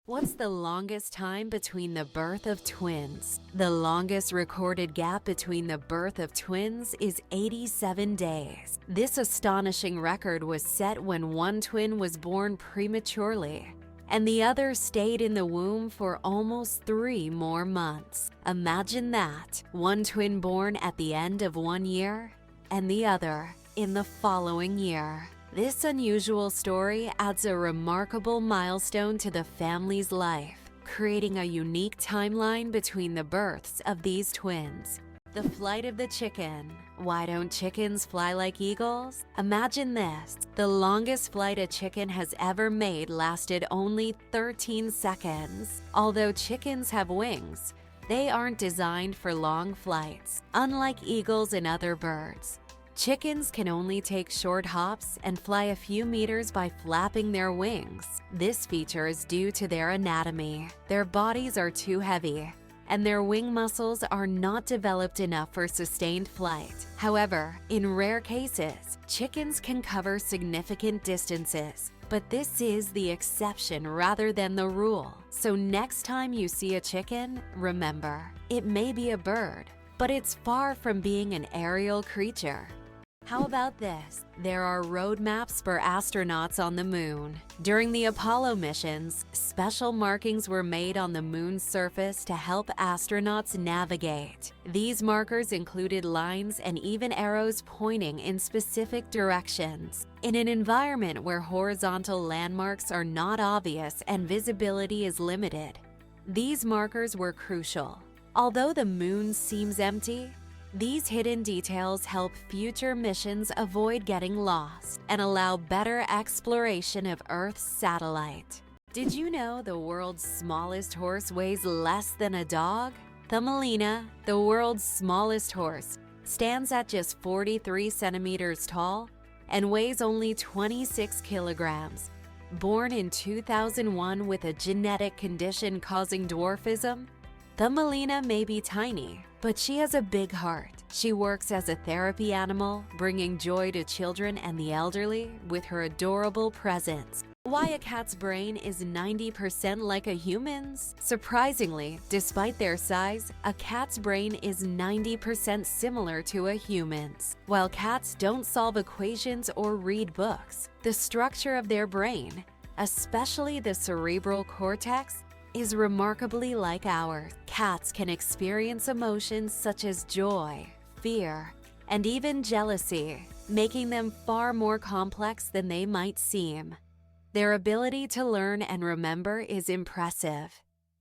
What's the longest time between the birth of twins? The longest recorded gap between the birth of twins is 87 days. This astonishing record was set when one twin was born prematurely, and the other stayed in the womb for almost 3 more months. Imagine that, one twin born at the end of 1 year, and the other in the following year. This unusual story adds a remarkable milestone to the family's life, creating a unique timeline between the births of these twins. The flight of the chicken. Why don't chickens fly like eagles? Imagine this. The longest flight a chicken has ever made lasted only 13 seconds. Although chickens have wings, they aren't designed for long flights, unlike eagles and other birds. Chickens can only take short hops and fly a few meters by flapping their wings. This feature is due to their anatomy. Their bodies are too heavy, and their wing muscles are not developed enough for sustained flight. However, in rare cases, chickens can cover significant distances, but this is the exception rather than the rule. So next time you see a chicken, remember, it may be a bird, but it's far from being an aerial creature. How about this? There are road maps for astronauts on the moon. During the Apollo missions, special markings were made on the moon's surface to help astronauts navigate. These markers included lines and even arrows pointing in specific directions. In an environment where horizontal landmarks are not obvious and visibility is limited, these markers were crucial. Although the moon seems empty, these hidden details help future missions avoid getting lost and allow better exploration of Earth's satellite. Did you know the world's smallest horse weighs less than a dog? Thumbelina, the world's smallest horse, stands at just 43 centimeters tall and weighs only 26 kilograms. Born in 2001 with a genetic condition causing dwarfism, Thumbelina may be tiny, but she has a big heart. She works as a therapy animal, bringing joy to children and the elderly with her adorable presence. Why a cat's brain is 90% like a human's? Surprisingly, despite their size, a cat's brain is 90% similar to a human's. While cats don't solve equations or read books, the structure of their brain, especially the cerebral cortex, is remarkably like ours. Cats can experience emotions such as joy, fear, and even jealousy, making them far more complex than they might seem. Their ability to learn and remember is impressive.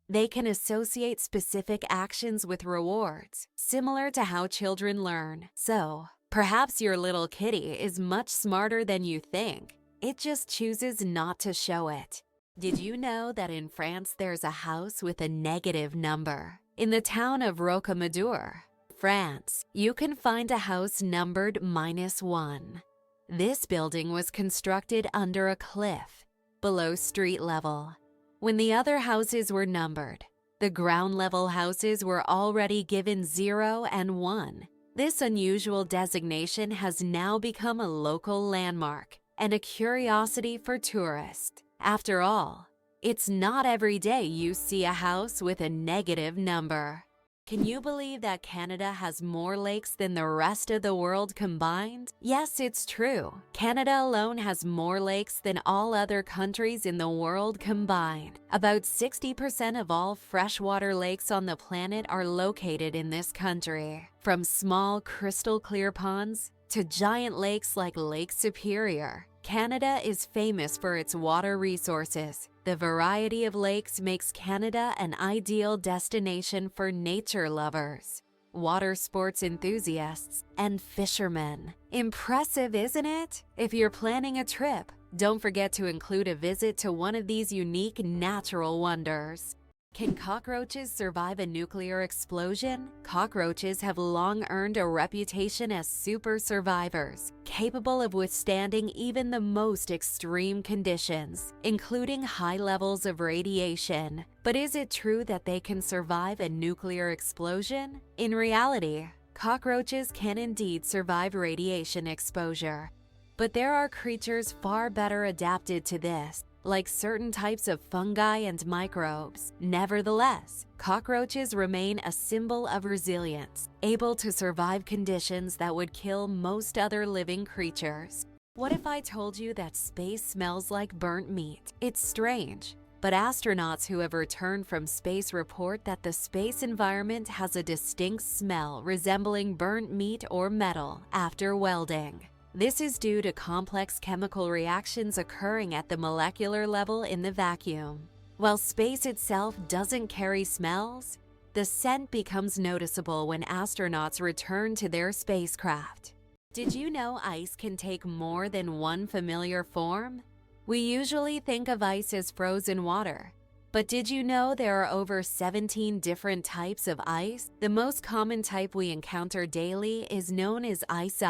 They can associate specific actions with rewards, similar to how children learn. So, perhaps your little kitty is much smarter than you think. It just chooses not to show it. Did you know that in France there's a house with a negative number? In the town of Rocamadour, France, you can find a house numbered -1. This building was constructed under a cliff, below street level. When the other houses were numbered, the ground level houses were already given 0 and 1. This unusual designation has now become a local landmark and a curiosity for tourists. After all, it's not every day you see a house with a negative number. Can you believe that Canada has more lakes than the rest of the world combined? Yes, it's true. Canada alone has more lakes than all other countries in the world combined. About 60% of all freshwater lakes on the planet are located in this country. From small crystal clear ponds to giant lakes like Lake Superior, Canada is famous for its water resources. The variety of lakes makes Canada an ideal destination for nature lovers, water sports enthusiasts, and fishermen. Impressive, isn't it? If you're planning a trip, don't forget to include a visit to one of these unique natural wonders. Can cockroaches survive a nuclear explosion? Cockroaches have long earned a reputation as super survivors, capable of withstanding even the most extreme conditions, including high levels of radiation. But is it true that they can survive a nuclear explosion? In reality, cockroaches can indeed survive radiation exposure. But there are creatures far better adapted to this, like certain types of fungi and microbes. Nevertheless, cockroaches remain a symbol of resilience, able to survive conditions that would kill most other living creatures. What if I told you that space smells like burnt meat? It's strange, but astronauts who have returned from space report that the space environment has a distinct smell resembling burnt meat or metal after welding. This is due to complex chemical reactions occurring at the molecular level in the vacuum. While space itself doesn't carry smells, the scent becomes noticeable when astronauts return to their spacecraft. Did you know ice can take more than one familiar form? We usually think of ice as frozen water, but did you know there are over 17 different types of ice? The most common type we encounter daily is known as ice.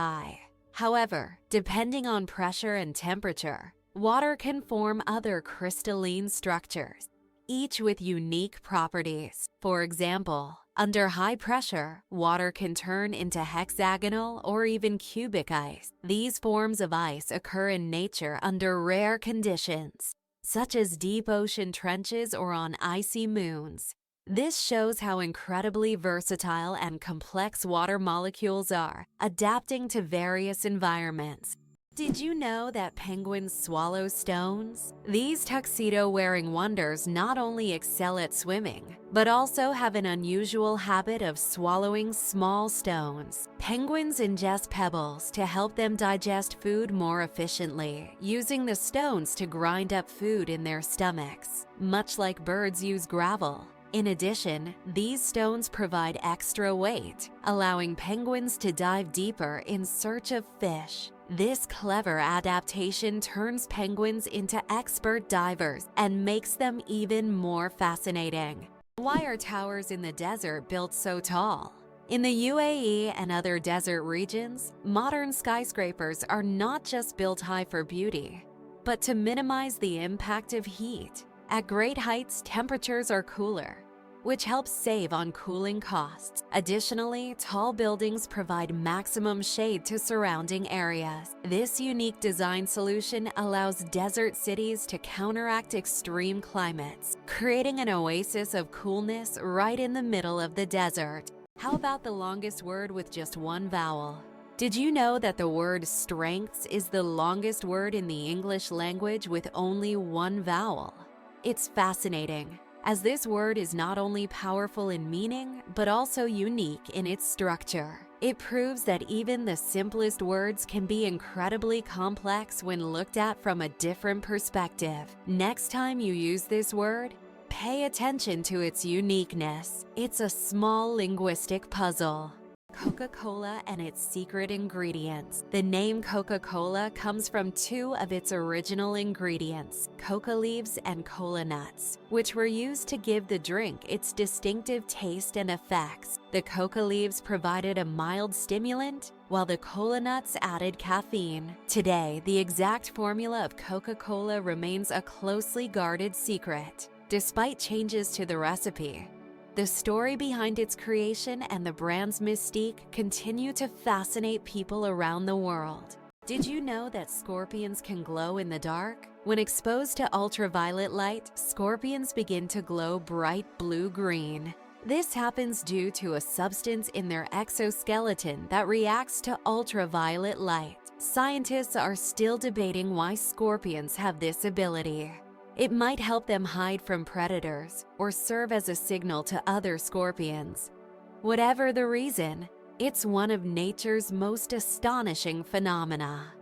However, depending on pressure and temperature, water can form other crystalline structures, each with unique properties. For example, under high pressure, water can turn into hexagonal or even cubic ice. These forms of ice occur in nature under rare conditions, such as deep ocean trenches or on icy moons. This shows how incredibly versatile and complex water molecules are, adapting to various environments. Did you know that penguins swallow stones? These tuxedo-wearing wonders not only excel at swimming, but also have an unusual habit of swallowing small stones. Penguins ingest pebbles to help them digest food more efficiently, using the stones to grind up food in their stomachs, much like birds use gravel. In addition, these stones provide extra weight, allowing penguins to dive deeper in search of fish. This clever adaptation turns penguins into expert divers and makes them even more fascinating. Why are towers in the desert built so tall? In the UAE and other desert regions, modern skyscrapers are not just built high for beauty, but to minimize the impact of heat. At great heights, temperatures are cooler, which helps save on cooling costs. Additionally, tall buildings provide maximum shade to surrounding areas. This unique design solution allows desert cities to counteract extreme climates, creating an oasis of coolness right in the middle of the desert. How about the longest word with just one vowel? Did you know that the word strengths is the longest word in the English language with only one vowel? It's fascinating, as this word is not only powerful in meaning, but also unique in its structure. It proves that even the simplest words can be incredibly complex when looked at from a different perspective. Next time you use this word, pay attention to its uniqueness. It's a small linguistic puzzle. Coca-Cola and its secret ingredients. The name Coca-Cola comes from two of its original ingredients, coca leaves and cola nuts, which were used to give the drink its distinctive taste and effects. The coca leaves provided a mild stimulant, while the cola nuts added caffeine. Today, the exact formula of Coca-Cola remains a closely guarded secret. Despite changes to the recipe, the story behind its creation and the brand's mystique continue to fascinate people around the world. Did you know that scorpions can glow in the dark? When exposed to ultraviolet light, scorpions begin to glow bright blue-green. This happens due to a substance in their exoskeleton that reacts to ultraviolet light. Scientists are still debating why scorpions have this ability. It might help them hide from predators or serve as a signal to other scorpions. Whatever the reason, it's one of nature's most astonishing phenomena.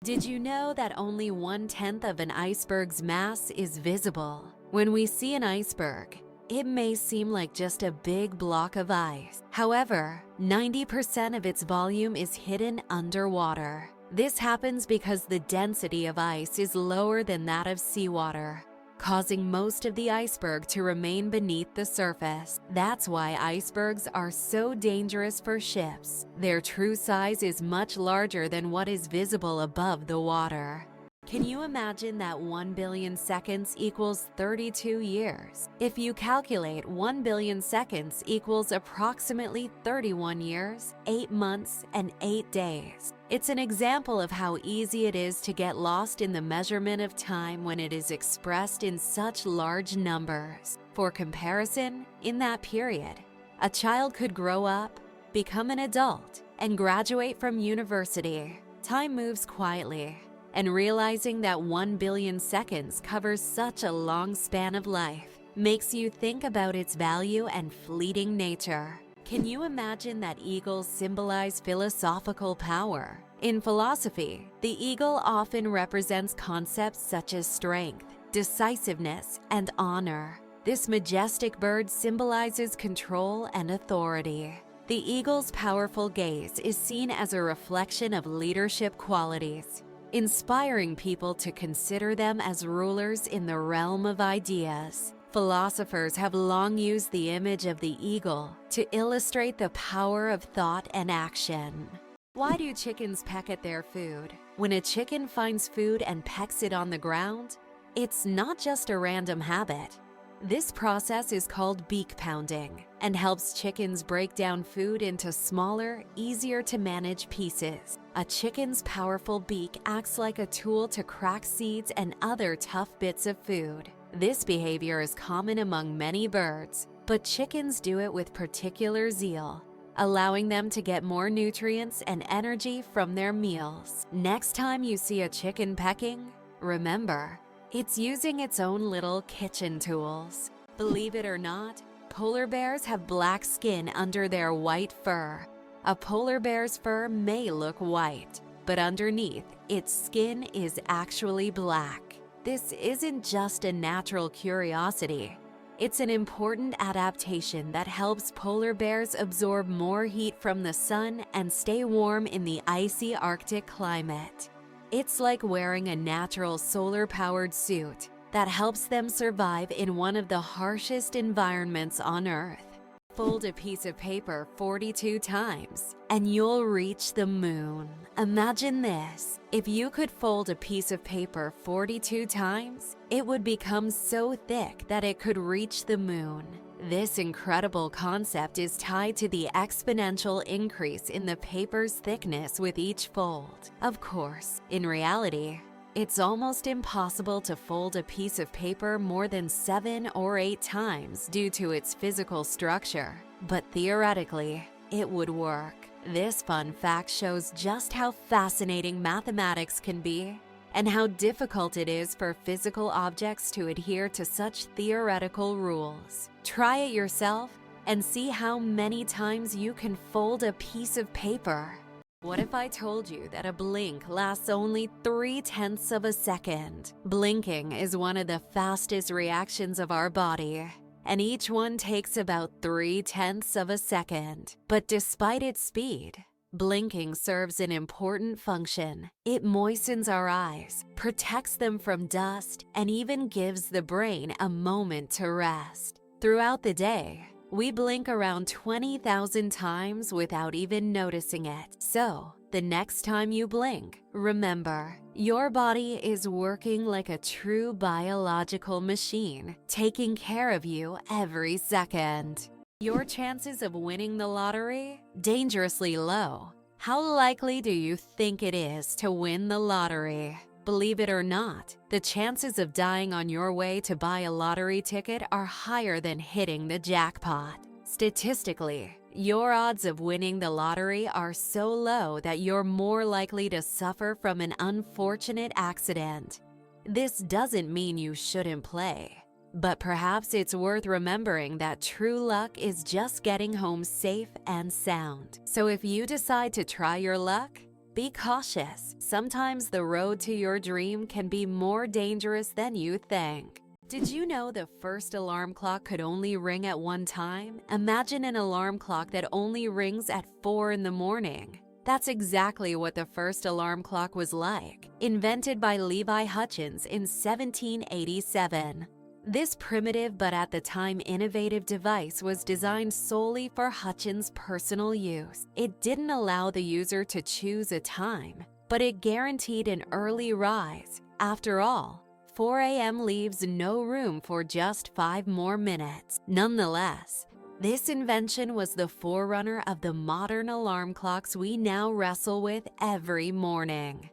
Did you know that only 1/10 of an iceberg's mass is visible? When we see an iceberg, it may seem like just a big block of ice. However, 90% of its volume is hidden underwater. This happens because the density of ice is lower than that of seawater, causing most of the iceberg to remain beneath the surface. That's why icebergs are so dangerous for ships. Their true size is much larger than what is visible above the water. Can you imagine that 1 billion seconds equals 32 years? If you calculate 1 billion seconds equals approximately 31 years, 8 months, and 8 days. It's an example of how easy it is to get lost in the measurement of time when it is expressed in such large numbers. For comparison, in that period, a child could grow up, become an adult, and graduate from university. Time moves quietly. And realizing that 1 billion seconds covers such a long span of life makes you think about its value and fleeting nature. Can you imagine that eagles symbolize philosophical power? In philosophy, the eagle often represents concepts such as strength, decisiveness, and honor. This majestic bird symbolizes control and authority. The eagle's powerful gaze is seen as a reflection of leadership qualities, inspiring people to consider them as rulers in the realm of ideas. Philosophers have long used the image of the eagle to illustrate the power of thought and action. Why do chickens peck at their food? When a chicken finds food and pecks it on the ground, it's not just a random habit. This process is called beak pounding and helps chickens break down food into smaller, easier to manage pieces. A chicken's powerful beak acts like a tool to crack seeds and other tough bits of food. This behavior is common among many birds, but chickens do it with particular zeal, allowing them to get more nutrients and energy from their meals. Next time you see a chicken pecking, remember, it's using its own little kitchen tools. Believe it or not, polar bears have black skin under their white fur. A polar bear's fur may look white, but underneath, its skin is actually black. This isn't just a natural curiosity. It's an important adaptation that helps polar bears absorb more heat from the sun and stay warm in the icy Arctic climate. It's like wearing a natural solar-powered suit that helps them survive in one of the harshest environments on Earth. Fold a piece of paper 42 times, and you'll reach the moon. Imagine this. If you could fold a piece of paper 42 times, it would become so thick that it could reach the moon. This incredible concept is tied to the exponential increase in the paper's thickness with each fold. Of course, in reality, it's almost impossible to fold a piece of paper more than 7 or 8 times due to its physical structure, but theoretically, it would work. This fun fact shows just how fascinating mathematics can be and how difficult it is for physical objects to adhere to such theoretical rules. Try it yourself and see how many times you can fold a piece of paper. What if I told you that a blink lasts only 0.3 of a second? Blinking is one of the fastest reactions of our body, and each one takes about 0.3 of a second. But despite its speed, blinking serves an important function. It moistens our eyes, protects them from dust, and even gives the brain a moment to rest. Throughout the day, we blink around 20,000 times without even noticing it. So, the next time you blink, remember, your body is working like a true biological machine, taking care of you every second. Your chances of winning the lottery? Dangerously low. How likely do you think it is to win the lottery? Believe it or not, the chances of dying on your way to buy a lottery ticket are higher than hitting the jackpot. Statistically, your odds of winning the lottery are so low that you're more likely to suffer from an unfortunate accident. This doesn't mean you shouldn't play, but perhaps it's worth remembering that true luck is just getting home safe and sound. So if you decide to try your luck, be cautious. Sometimes the road to your dream can be more dangerous than you think. Did you know the first alarm clock could only ring at one time? Imagine an alarm clock that only rings at 4 in the morning. That's exactly what the first alarm clock was like, invented by Levi Hutchins in 1787. This primitive but at the time innovative device was designed solely for Hutchins' personal use. It didn't allow the user to choose a time, but it guaranteed an early rise After all, 4 a.m. leaves no room for just 5 more minutes. Nonetheless, this invention was the forerunner of the modern alarm clocks we now wrestle with every morning.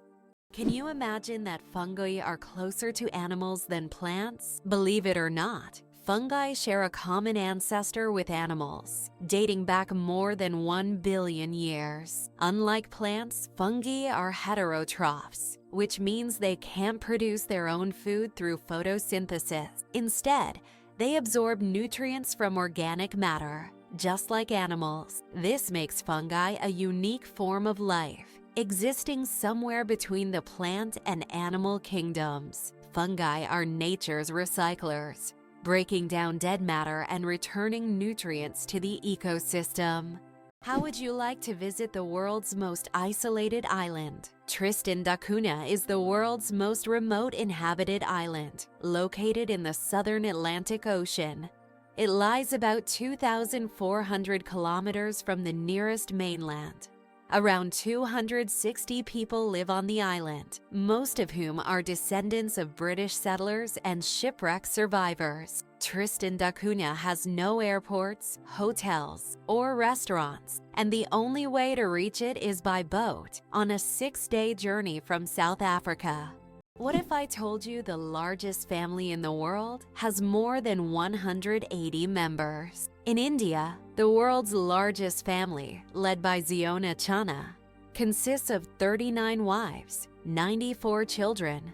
Can you imagine that fungi are closer to animals than plants? Believe it or not, fungi share a common ancestor with animals, dating back more than 1 billion years. Unlike plants, fungi are heterotrophs, which means they can't produce their own food through photosynthesis. Instead, they absorb nutrients from organic matter, just like animals. This makes fungi a unique form of life, existing somewhere between the plant and animal kingdoms. Fungi are nature's recyclers, breaking down dead matter and returning nutrients to the ecosystem. How would you like to visit the world's most isolated island? Tristan da Cunha is the world's most remote inhabited island, located in the southern Atlantic Ocean. It lies about 2,400 kilometers from the nearest mainland. Around 260 people live on the island, most of whom are descendants of British settlers and shipwreck survivors. Tristan da Cunha has no airports, hotels, or restaurants, and the only way to reach it is by boat on a 6-day journey from South Africa. What if I told you the largest family in the world has more than 180 members? In India, the world's largest family, led by Ziona Chana, consists of 39 wives, 94 children,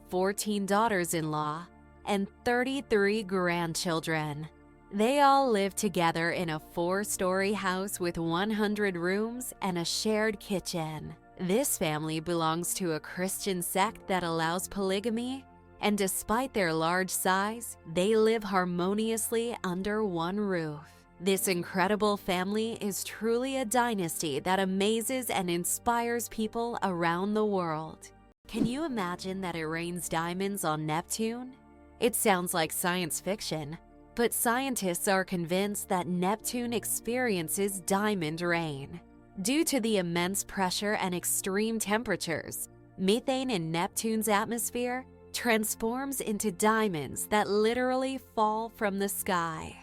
14 daughters-in-law, and 33 grandchildren. They all live together in a 4-story house with 100 rooms and a shared kitchen. This family belongs to a Christian sect that allows polygamy, and despite their large size, they live harmoniously under one roof. This incredible family is truly a dynasty that amazes and inspires people around the world. Can you imagine that it rains diamonds on Neptune? It sounds like science fiction, but scientists are convinced that Neptune experiences diamond rain. Due to the immense pressure and extreme temperatures, methane in Neptune's atmosphere transforms into diamonds that literally fall from the sky.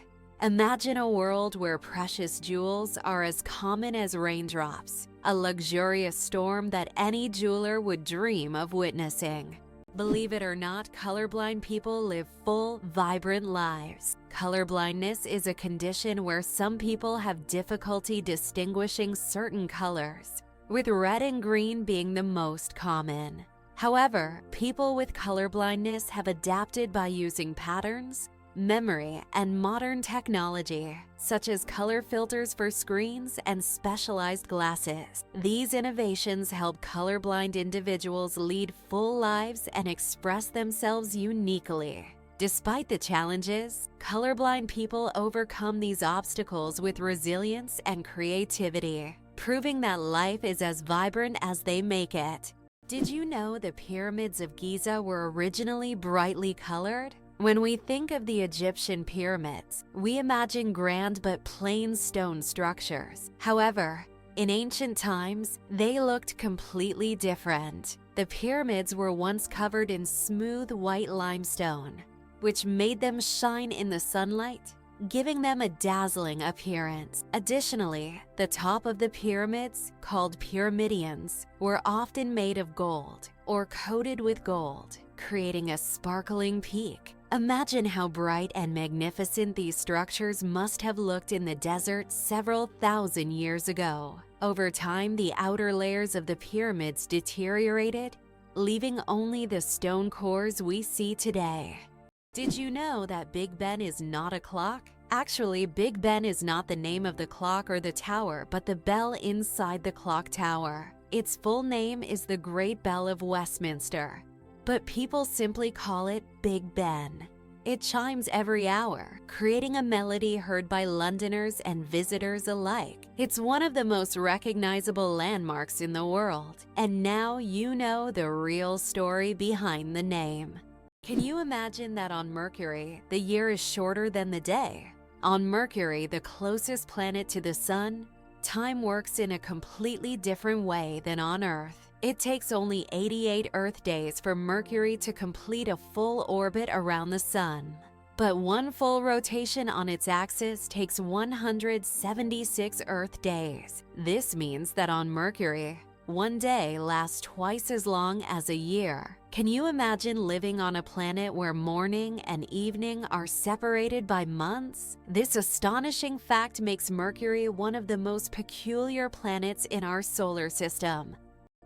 Imagine a world where precious jewels are as common as raindrops, a luxurious storm that any jeweler would dream of witnessing. Believe it or not, colorblind people live full, vibrant lives. Colorblindness is a condition where some people have difficulty distinguishing certain colors, with red and green being the most common. However, people with colorblindness have adapted by using patterns, memory, and modern technology, such as color filters for screens and specialized glasses. These innovations help colorblind individuals lead full lives and express themselves uniquely. Despite the challenges, colorblind people overcome these obstacles with resilience and creativity, proving that life is as vibrant as they make it. Did you know the Pyramids of Giza were originally brightly colored? When we think of the Egyptian pyramids, we imagine grand but plain stone structures. However, in ancient times, they looked completely different. The pyramids were once covered in smooth white limestone, which made them shine in the sunlight, giving them a dazzling appearance. Additionally, the top of the pyramids, called pyramidions, were often made of gold or coated with gold, creating a sparkling peak. Imagine how bright and magnificent these structures must have looked in the desert several thousand years ago. Over time, the outer layers of the pyramids deteriorated, leaving only the stone cores we see today. Did you know that Big Ben is not a clock? Actually, Big Ben is not the name of the clock or the tower, but the bell inside the clock tower. Its full name is the Great Bell of Westminster, but people simply call it Big Ben. It chimes every hour, creating a melody heard by Londoners and visitors alike. It's one of the most recognizable landmarks in the world, and now you know the real story behind the name. Can you imagine that on Mercury, the year is shorter than the day? On Mercury, the closest planet to the Sun, time works in a completely different way than on Earth. It takes only 88 Earth days for Mercury to complete a full orbit around the Sun. But one full rotation on its axis takes 176 Earth days. This means that on Mercury, one day lasts twice as long as a year. Can you imagine living on a planet where morning and evening are separated by months? This astonishing fact makes Mercury one of the most peculiar planets in our solar system.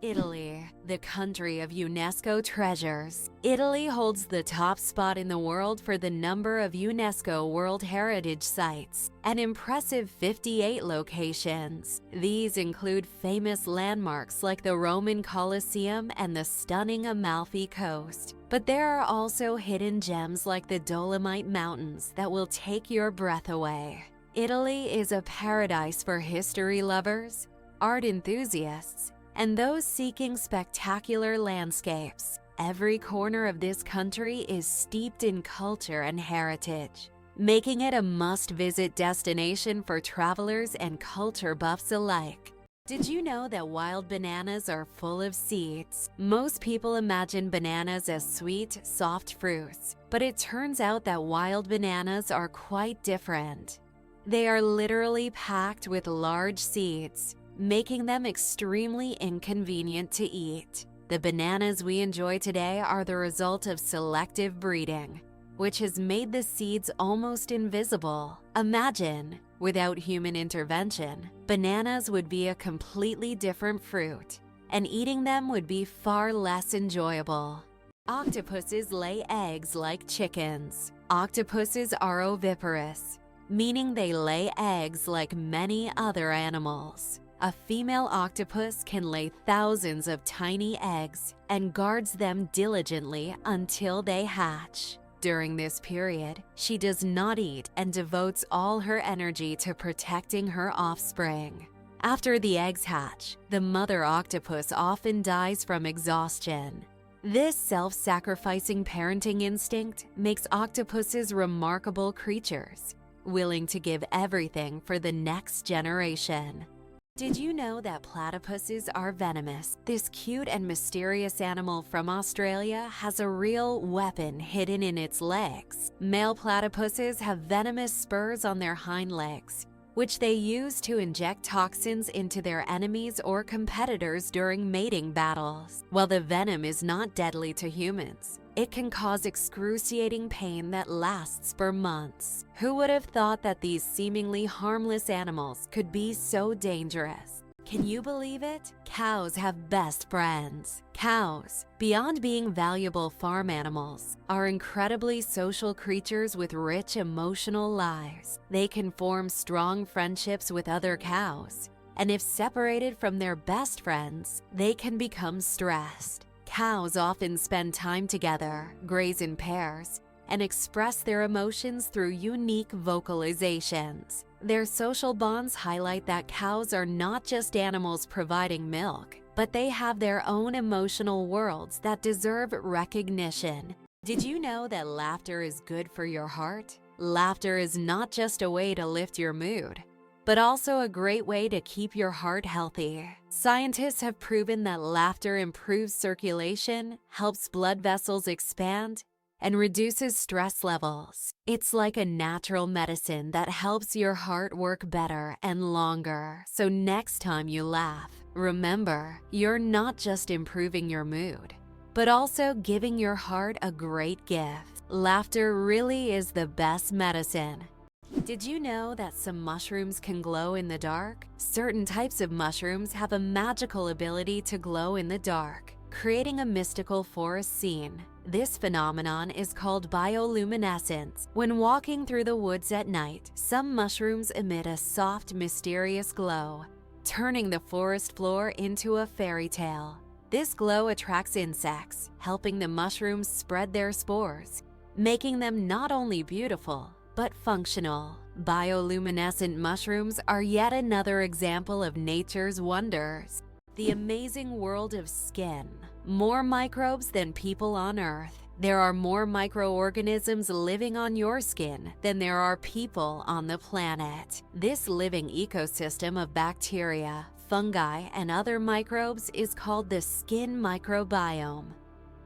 Italy, the country of UNESCO treasures. Italy holds the top spot in the world for the number of UNESCO World Heritage Sites, an impressive 58 locations. These include famous landmarks like the Roman Colosseum and the stunning Amalfi Coast. But there are also hidden gems like the Dolomite Mountains that will take your breath away. Italy is a paradise for history lovers, art enthusiasts, and those seeking spectacular landscapes. Every corner of this country is steeped in culture and heritage, making it a must-visit destination for travelers and culture buffs alike. Did you know that wild bananas are full of seeds? Most people imagine bananas as sweet, soft fruits, but it turns out that wild bananas are quite different. They are literally packed with large seeds, making them extremely inconvenient to eat. The bananas we enjoy today are the result of selective breeding, which has made the seeds almost invisible. Imagine, without human intervention, bananas would be a completely different fruit, and eating them would be far less enjoyable. Octopuses lay eggs like chickens. Octopuses are oviparous, meaning they lay eggs like many other animals. A female octopus can lay thousands of tiny eggs and guards them diligently until they hatch. During this period, she does not eat and devotes all her energy to protecting her offspring. After the eggs hatch, the mother octopus often dies from exhaustion. This self-sacrificing parenting instinct makes octopuses remarkable creatures, willing to give everything for the next generation. Did you know that platypuses are venomous? This cute and mysterious animal from Australia has a real weapon hidden in its legs. Male platypuses have venomous spurs on their hind legs, which they use to inject toxins into their enemies or competitors during mating battles. While the venom is not deadly to humans, it can cause excruciating pain that lasts for months. Who would have thought that these seemingly harmless animals could be so dangerous? Can you believe it? Cows have best friends. Cows, beyond being valuable farm animals, are incredibly social creatures with rich emotional lives. They can form strong friendships with other cows, and if separated from their best friends, they can become stressed. Cows often spend time together, graze in pairs, and express their emotions through unique vocalizations. Their social bonds highlight that cows are not just animals providing milk, but they have their own emotional worlds that deserve recognition. Did you know that laughter is good for your heart? Laughter is not just a way to lift your mood, but also a great way to keep your heart healthy. Scientists have proven that laughter improves circulation, helps blood vessels expand, and reduces stress levels. It's like a natural medicine that helps your heart work better and longer. So next time you laugh, remember, you're not just improving your mood, but also giving your heart a great gift. Laughter really is the best medicine. Did you know that some mushrooms can glow in the dark? Certain types of mushrooms have a magical ability to glow in the dark, creating a mystical forest scene. This phenomenon is called bioluminescence. When walking through the woods at night, some mushrooms emit a soft, mysterious glow, turning the forest floor into a fairy tale. This glow attracts insects, helping the mushrooms spread their spores, making them not only beautiful, but functional. Bioluminescent mushrooms are yet another example of nature's wonders. The amazing world of skin. More microbes than people on Earth. There are more microorganisms living on your skin than there are people on the planet. This living ecosystem of bacteria, fungi, and other microbes is called the skin microbiome.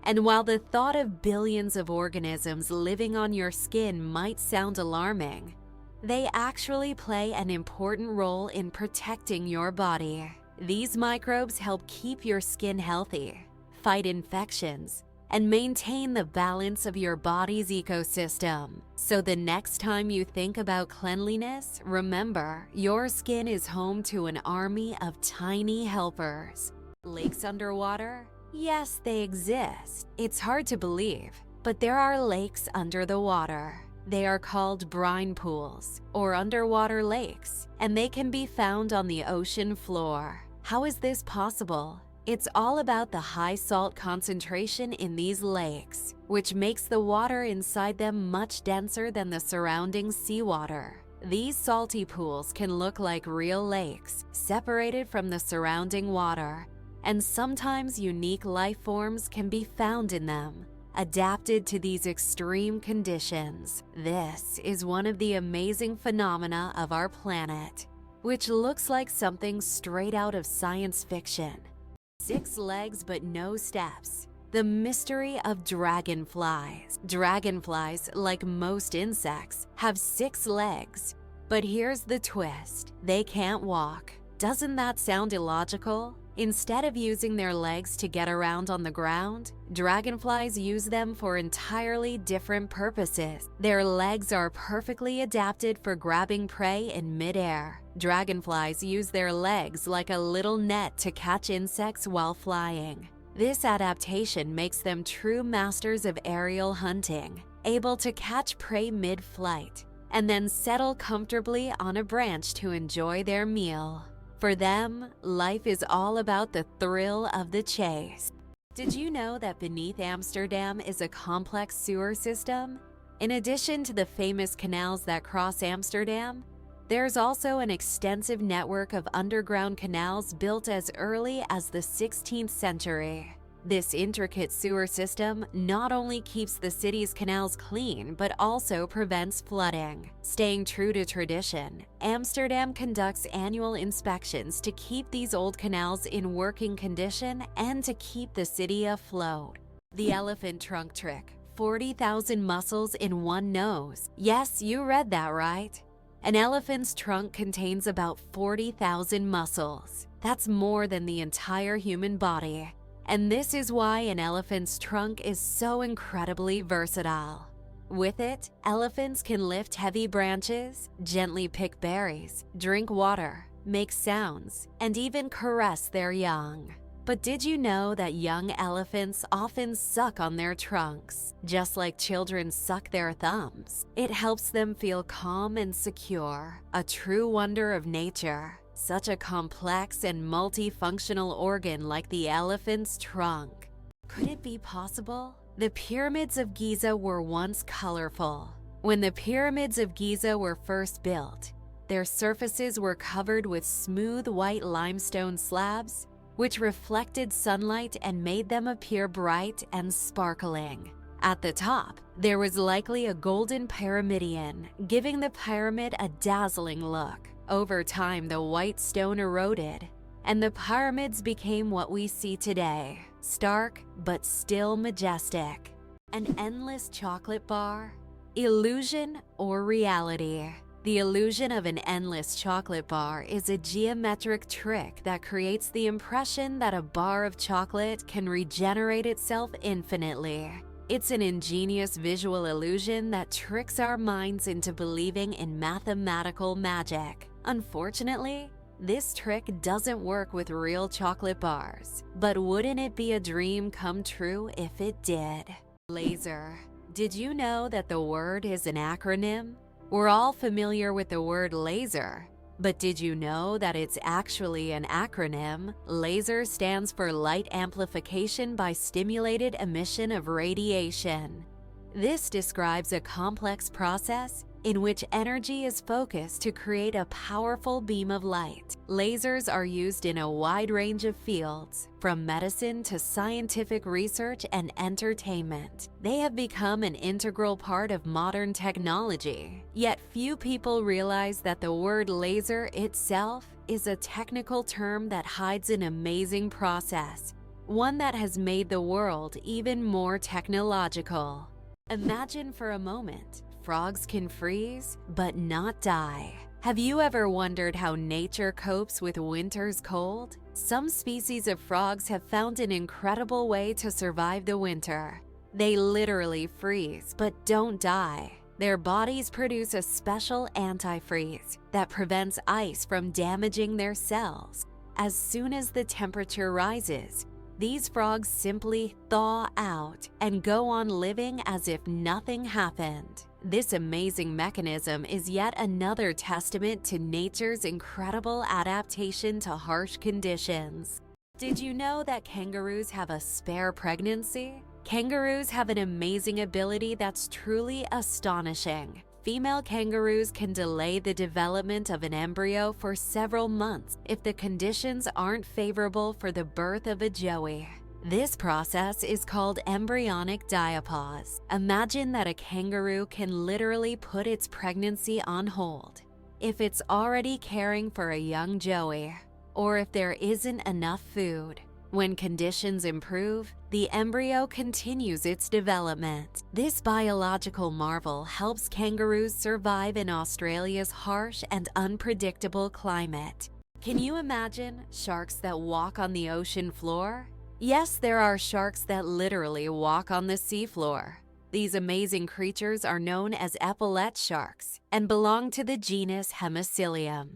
And while the thought of billions of organisms living on your skin might sound alarming, they actually play an important role in protecting your body. These microbes help keep your skin healthy, fight infections, and maintain the balance of your body's ecosystem. So the next time you think about cleanliness, remember, your skin is home to an army of tiny helpers. Lakes underwater? Yes, they exist. It's hard to believe, but there are lakes under the water. They are called brine pools or underwater lakes, and they can be found on the ocean floor. How is this possible? It's all about the high salt concentration in these lakes, which makes the water inside them much denser than the surrounding seawater. These salty pools can look like real lakes, separated from the surrounding water, and sometimes unique life forms can be found in them, adapted to these extreme conditions. This is one of the amazing phenomena of our planet, which looks like something straight out of science fiction. 6 legs but no steps. The mystery of dragonflies. Dragonflies, like most insects, have 6 legs. But here's the twist: they can't walk. Doesn't that sound illogical? Instead of using their legs to get around on the ground, dragonflies use them for entirely different purposes. Their legs are perfectly adapted for grabbing prey in midair. Dragonflies use their legs like a little net to catch insects while flying. This adaptation makes them true masters of aerial hunting, able to catch prey mid-flight, and then settle comfortably on a branch to enjoy their meal. For them, life is all about the thrill of the chase. Did you know that beneath Amsterdam is a complex sewer system? In addition to the famous canals that cross Amsterdam, there's also an extensive network of underground canals built as early as the 16th century. This intricate sewer system not only keeps the city's canals clean, but also prevents flooding. Staying true to tradition, Amsterdam conducts annual inspections to keep these old canals in working condition and to keep the city afloat. The elephant trunk trick: 40,000 muscles in one nose. Yes, you read that right. An elephant's trunk contains about 40,000 muscles. That's more than the entire human body. And this is why an elephant's trunk is so incredibly versatile. With it, elephants can lift heavy branches, gently pick berries, drink water, make sounds, and even caress their young. But did you know that young elephants often suck on their trunks? Just like children suck their thumbs. It helps them feel calm and secure, a true wonder of nature. Such a complex and multifunctional organ like the elephant's trunk. Could it be possible? The Pyramids of Giza were once colorful. When the Pyramids of Giza were first built, their surfaces were covered with smooth white limestone slabs, which reflected sunlight and made them appear bright and sparkling. At the top, there was likely a golden pyramidion, giving the pyramid a dazzling look. Over time, the white stone eroded, and the pyramids became what we see today: stark but still majestic. An endless chocolate bar? Illusion or reality? The illusion of an endless chocolate bar is a geometric trick that creates the impression that a bar of chocolate can regenerate itself infinitely. It's an ingenious visual illusion that tricks our minds into believing in mathematical magic. Unfortunately, this trick doesn't work with real chocolate bars. But wouldn't it be a dream come true if it did? Laser. Did you know that the word is an acronym? We're all familiar with the word laser, but did you know that it's actually an acronym? Laser stands for Light Amplification by Stimulated Emission of Radiation. This describes a complex process in which energy is focused to create a powerful beam of light. Lasers are used in a wide range of fields, from medicine to scientific research and entertainment. They have become an integral part of modern technology. Yet few people realize that the word laser itself is a technical term that hides an amazing process, one that has made the world even more technological. Imagine for a moment, frogs can freeze but not die. Have you ever wondered how nature copes with winter's cold? Some species of frogs have found an incredible way to survive the winter. They literally freeze but don't die. Their bodies produce a special antifreeze that prevents ice from damaging their cells. As soon as the temperature rises, these frogs simply thaw out and go on living as if nothing happened. This amazing mechanism is yet another testament to nature's incredible adaptation to harsh conditions. Did you know that kangaroos have a spare pregnancy? Kangaroos have an amazing ability that's truly astonishing. Female kangaroos can delay the development of an embryo for several months if the conditions aren't favorable for the birth of a joey. This process is called embryonic diapause. Imagine that a kangaroo can literally put its pregnancy on hold if it's already caring for a young joey, or if there isn't enough food. When conditions improve, the embryo continues its development. This biological marvel helps kangaroos survive in Australia's harsh and unpredictable climate. Can you imagine sharks that walk on the ocean floor? Yes, there are sharks that literally walk on the seafloor. These amazing creatures are known as epaulette sharks and belong to the genus Hemicillium.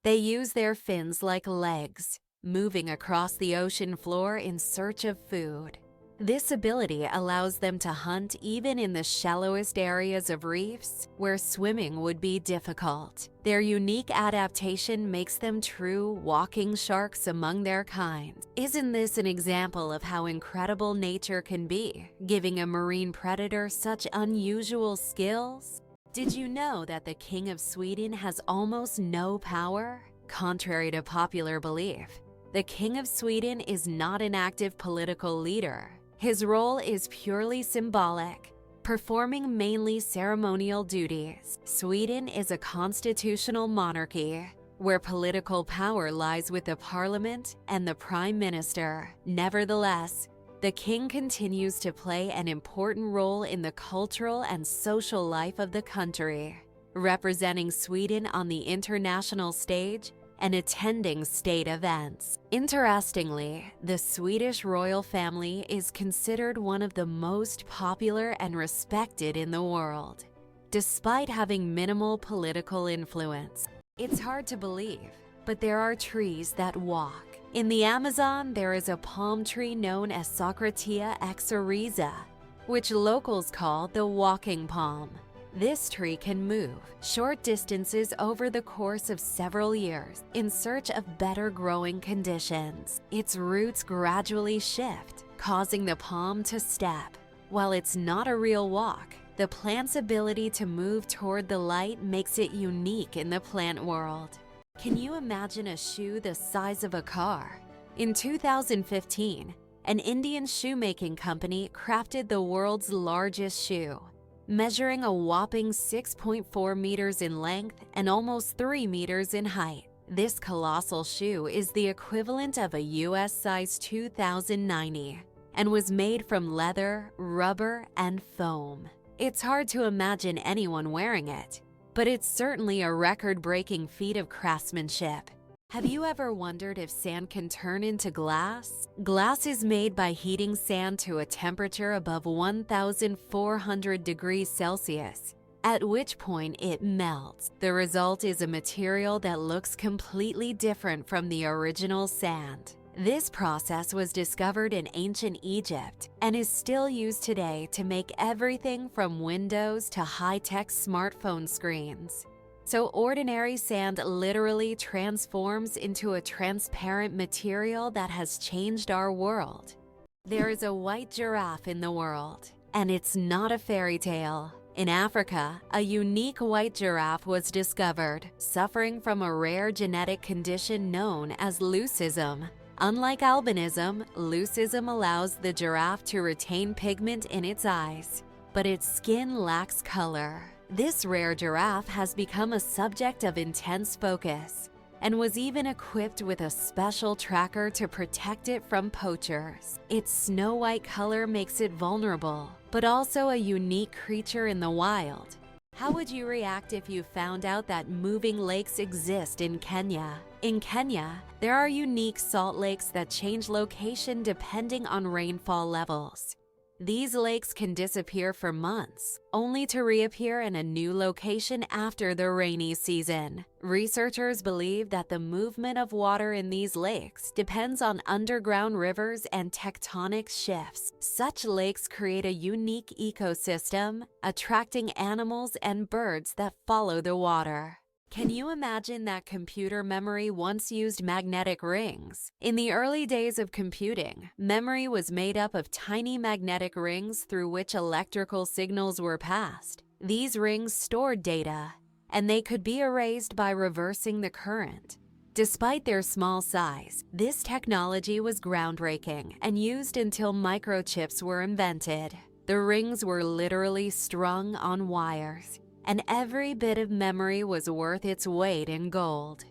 They use their fins like legs, moving across the ocean floor in search of food. This ability allows them to hunt even in the shallowest areas of reefs where swimming would be difficult. Their unique adaptation makes them true walking sharks among their kind. Isn't this an example of how incredible nature can be, giving a marine predator such unusual skills? Did you know that the King of Sweden has almost no power? Contrary to popular belief, the King of Sweden is not an active political leader. His role is purely symbolic, performing mainly ceremonial duties. Sweden is a constitutional monarchy, where political power lies with the parliament and the prime minister. Nevertheless, the king continues to play an important role in the cultural and social life of the country, representing Sweden on the international stage and attending state events. Interestingly, the Swedish royal family is considered one of the most popular and respected in the world, despite having minimal political influence. It's hard to believe, but there are trees that walk. In the Amazon, there is a palm tree known as Socratia exoriza, which locals call the walking palm. This tree can move short distances over the course of several years in search of better growing conditions. Its roots gradually shift, causing the palm to step. While it's not a real walk, the plant's ability to move toward the light makes it unique in the plant world. Can you imagine a shoe the size of a car? In 2015, an Indian shoemaking company crafted the world's largest shoe, measuring a whopping 6.4 meters in length and almost 3 meters in height. This colossal shoe is the equivalent of a US size 2090 and was made from leather, rubber, and foam. It's hard to imagine anyone wearing it, but it's certainly a record-breaking feat of craftsmanship. Have you ever wondered if sand can turn into glass? Glass is made by heating sand to a temperature above 1,400 degrees Celsius, at which point it melts. The result is a material that looks completely different from the original sand. This process was discovered in ancient Egypt and is still used today to make everything from windows to high-tech smartphone screens. So ordinary sand literally transforms into a transparent material that has changed our world. There is a white giraffe in the world, and it's not a fairy tale. In Africa, a unique white giraffe was discovered, suffering from a rare genetic condition known as leucism. Unlike albinism, leucism allows the giraffe to retain pigment in its eyes, but its skin lacks color. This rare giraffe has become a subject of intense focus, and was even equipped with a special tracker to protect it from poachers. Its snow-white color makes it vulnerable, but also a unique creature in the wild. How would you react if you found out that moving lakes exist in Kenya? In Kenya, there are unique salt lakes that change location depending on rainfall levels. These lakes can disappear for months, only to reappear in a new location after the rainy season. Researchers believe that the movement of water in these lakes depends on underground rivers and tectonic shifts. Such lakes create a unique ecosystem, attracting animals and birds that follow the water. Can you imagine that computer memory once used magnetic rings? In the early days of computing, memory was made up of tiny magnetic rings through which electrical signals were passed. These rings stored data, and they could be erased by reversing the current. Despite their small size, this technology was groundbreaking and used until microchips were invented. The rings were literally strung on wires, and every bit of memory was worth its weight in gold.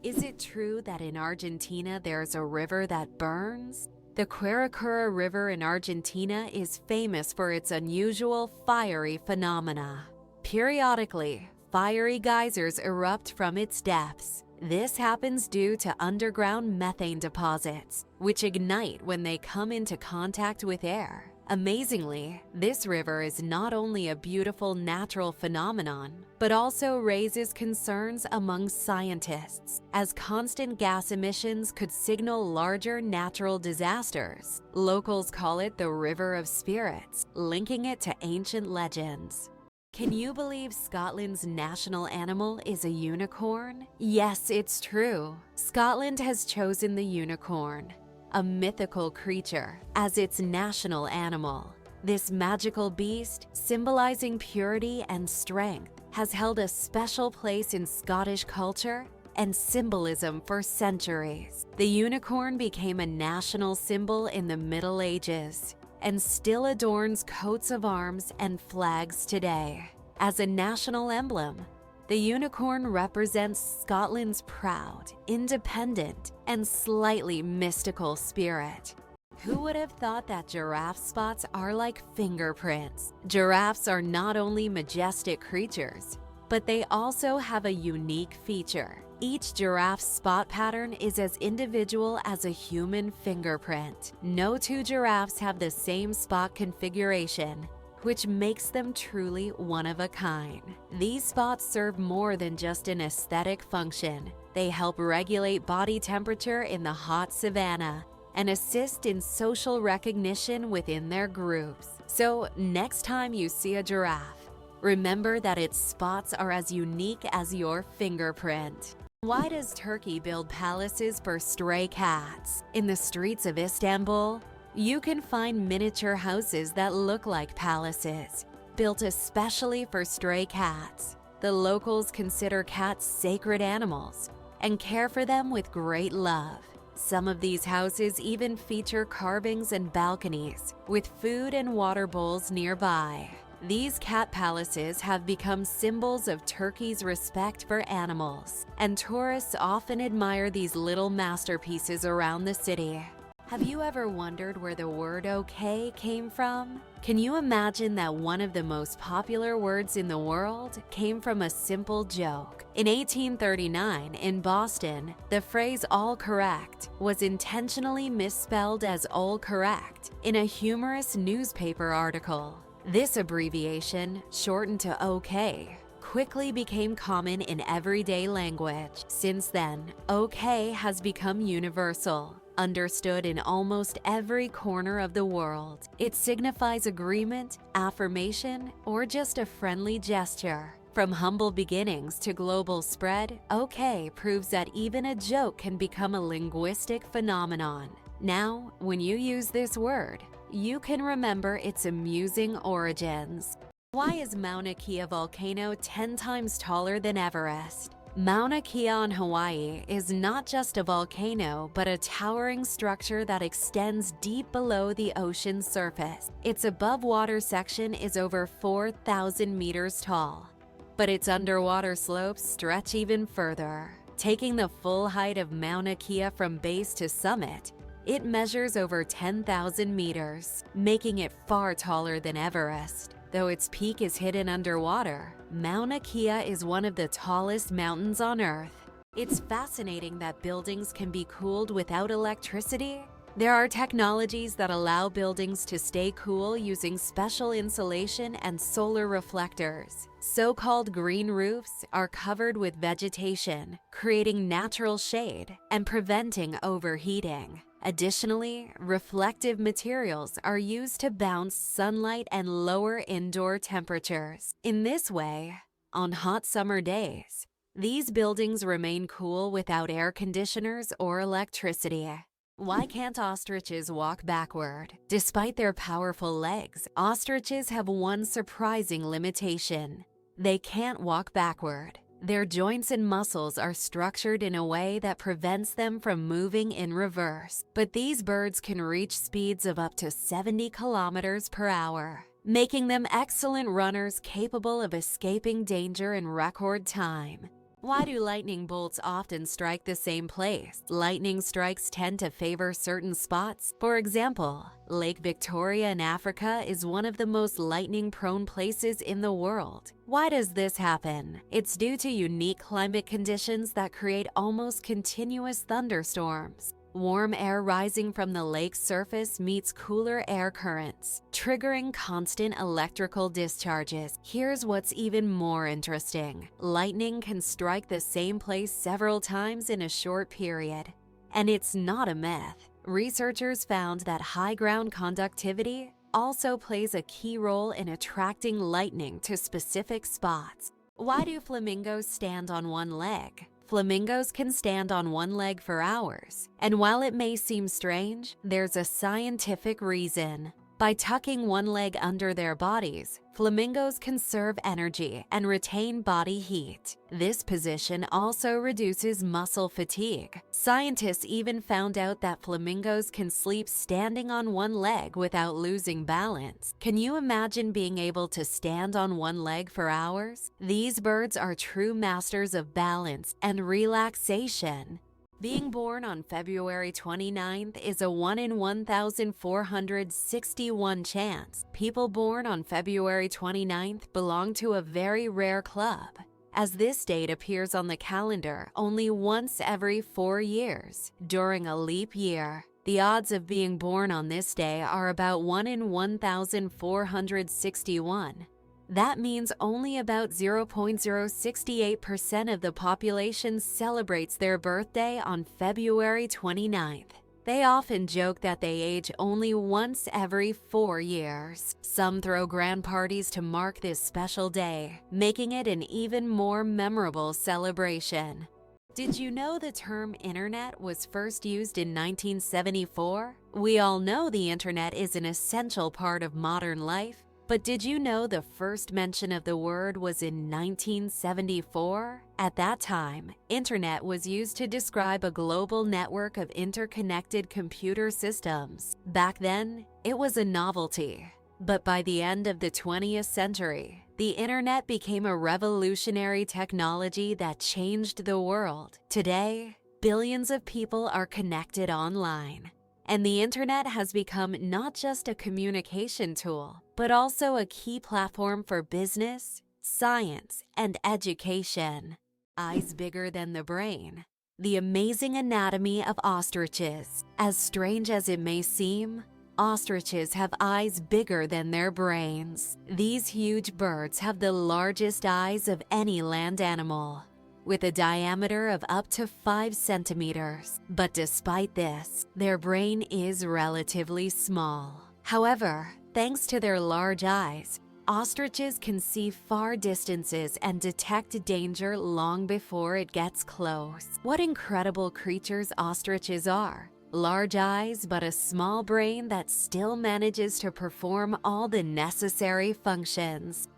Is it true that in Argentina there's a river that burns? The Coca-Cola River in Argentina is famous for its unusual fiery phenomena. Periodically, fiery geysers erupt from its depths. This happens due to underground methane deposits, which ignite when they come into contact with air. Amazingly, this river is not only a beautiful natural phenomenon, but also raises concerns among scientists, as constant gas emissions could signal larger natural disasters. Locals call it the River of Spirits, linking it to ancient legends. Can you believe Scotland's national animal is a unicorn? Yes, it's true. Scotland has chosen the unicorn, a mythical creature, as its national animal. This magical beast, symbolizing purity and strength, has held a special place in Scottish culture and symbolism for centuries. The unicorn became a national symbol in the Middle Ages and still adorns coats of arms and flags today. As a national emblem, the unicorn represents Scotland's proud, independent, and slightly mystical spirit. Who would have thought that giraffe spots are like fingerprints? Giraffes are not only majestic creatures, but they also have a unique feature. Each giraffe's spot pattern is as individual as a human fingerprint. No two giraffes have the same spot configuration, which makes them truly one of a kind. These spots serve more than just an aesthetic function. They help regulate body temperature in the hot savanna and assist in social recognition within their groups. So next time you see a giraffe, remember that its spots are as unique as your fingerprint. Why does Turkey build palaces for stray cats? In the streets of Istanbul, you can find miniature houses that look like palaces, built especially for stray cats. The locals consider cats sacred animals and care for them with great love. Some of these houses even feature carvings and balconies with food and water bowls nearby. These cat palaces have become symbols of Turkey's respect for animals, and tourists often admire these little masterpieces around the city. Have you ever wondered where the word okay came from? Can you imagine that one of the most popular words in the world came from a simple joke? In 1839, in Boston, the phrase all correct was intentionally misspelled as all correct in a humorous newspaper article. This abbreviation, shortened to OK, quickly became common in everyday language. Since then, OK has become universal, understood in almost every corner of the world. It signifies agreement, affirmation, or just a friendly gesture. From humble beginnings to global spread, OK proves that even a joke can become a linguistic phenomenon. Now, when you use this word, you can remember its amusing origins. Why is Mauna Kea volcano 10 times taller than Everest? Mauna Kea on Hawaii is not just a volcano, but a towering structure that extends deep below the ocean's surface. Its above-water section is over 4,000 meters tall, but its underwater slopes stretch even further. Taking the full height of Mauna Kea from base to summit, it measures over 10,000 meters, making it far taller than Everest. Though its peak is hidden underwater, Mauna Kea is one of the tallest mountains on Earth. It's fascinating that buildings can be cooled without electricity. There are technologies that allow buildings to stay cool using special insulation and solar reflectors. So-called green roofs are covered with vegetation, creating natural shade and preventing overheating. Additionally, reflective materials are used to bounce sunlight and lower indoor temperatures. In this way, on hot summer days, these buildings remain cool without air conditioners or electricity. Why can't ostriches walk backward? Despite their powerful legs, ostriches have one surprising limitation. They can't walk backward. Their joints and muscles are structured in a way that prevents them from moving in reverse. But these birds can reach speeds of up to 70 kilometers per hour, making them excellent runners capable of escaping danger in record time. Why do lightning bolts often strike the same place? Lightning strikes tend to favor certain spots. For example, Lake Victoria in Africa is one of the most lightning-prone places in the world. Why does this happen? It's due to unique climate conditions that create almost continuous thunderstorms. Warm air rising from the lake's surface meets cooler air currents, triggering constant electrical discharges. Here's what's even more interesting. Lightning can strike the same place several times in a short period. And it's not a myth. Researchers found that high ground conductivity also plays a key role in attracting lightning to specific spots. Why do flamingos stand on one leg? Flamingos can stand on one leg for hours, and while it may seem strange, there's a scientific reason. By tucking one leg under their bodies, flamingos conserve energy and retain body heat. This position also reduces muscle fatigue. Scientists even found out that flamingos can sleep standing on one leg without losing balance. Can you imagine being able to stand on one leg for hours? These birds are true masters of balance and relaxation. Being born on February 29th is a 1 in 1,461 chance. People born on February 29th belong to a very rare club, as this date appears on the calendar only once every 4 years, during a leap year. The odds of being born on this day are about 1 in 1,461. That means only about 0.068% of the population celebrates their birthday on February 29th. They often joke that they age only once every 4 years. Some throw grand parties to mark this special day, making it an even more memorable celebration. Did you know the term internet was first used in 1974? We all know the internet is an essential part of modern life. But did you know the first mention of the word was in 1974? At that time, internet was used to describe a global network of interconnected computer systems. Back then, it was a novelty. But by the end of the 20th century, the internet became a revolutionary technology that changed the world. Today, billions of people are connected online. And the internet has become not just a communication tool, but also a key platform for business, science, and education. Eyes bigger than the brain. The amazing anatomy of ostriches. As strange as it may seem, ostriches have eyes bigger than their brains. These huge birds have the largest eyes of any land animal, with a diameter of up to 5 centimeters. But despite this, their brain is relatively small. However, thanks to their large eyes, ostriches can see far distances and detect danger long before it gets close. What incredible creatures ostriches are! Large eyes, but a small brain that still manages to perform all the necessary functions.